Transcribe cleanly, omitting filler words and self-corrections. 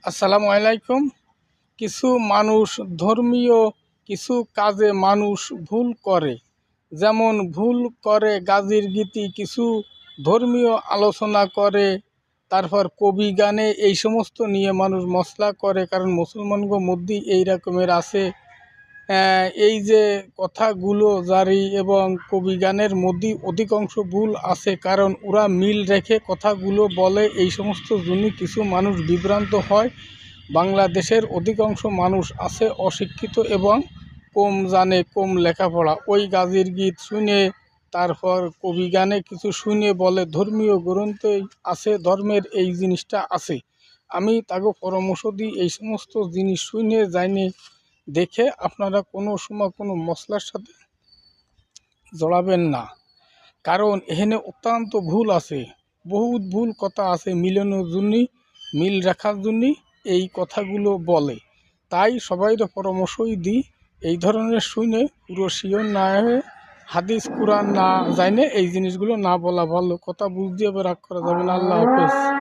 আসসালামু আলাইকুম। কিছু মানুষ ধর্মীয় কিছু কাজে মানুষ ভুল করে, যেমন ভুল করে গাজির গীতি, কিছু ধর্মীয় আলোচনা করে, তারপর কবি গানে এই সমস্ত নিয়ে মানুষ মশলা করে, কারণ মুসলমানগো মধ্যেই এই রকমের আছে। এই যে কথাগুলো জারি এবং কবি গানের মধ্যেই অধিকাংশ ভুল আছে, কারণ ওরা মিল রেখে কথাগুলো বলে, এই সমস্ত জন্য কিছু মানুষ বিভ্রান্ত হয়। বাংলাদেশের অধিকাংশ মানুষ আছে অশিক্ষিত এবং কম জানে, কম লেখাপড়া, ওই গাজির গীত শুনে, তারপর কবি গানে কিছু শুনে বলে ধর্মীয় গ্রন্থেই আছে, ধর্মের এই জিনিসটা আছে। আমি তাকে পরামর্শ দিই এই সমস্ত জিনিস শুনে জানি দেখে আপনারা কোনো সময় কোনো মশলার সাথে জড়াবেন না, কারণ এখানে অত্যন্ত ভুল আছে, বহুত ভুল কথা আছে, মিলানোর জন্যই, মিল রাখার জন্যই এই কথাগুলো বলে। তাই সবাইর পরামর্শই দিই এই ধরনের শুনে পুরো শিওর না হয়ে, হাদিস কুরআন না জানে এই জিনিসগুলো না বলা ভালো। কথা বুঝতে হবে, রাগ করা যাবে না। আল্লাহ হাফেজ।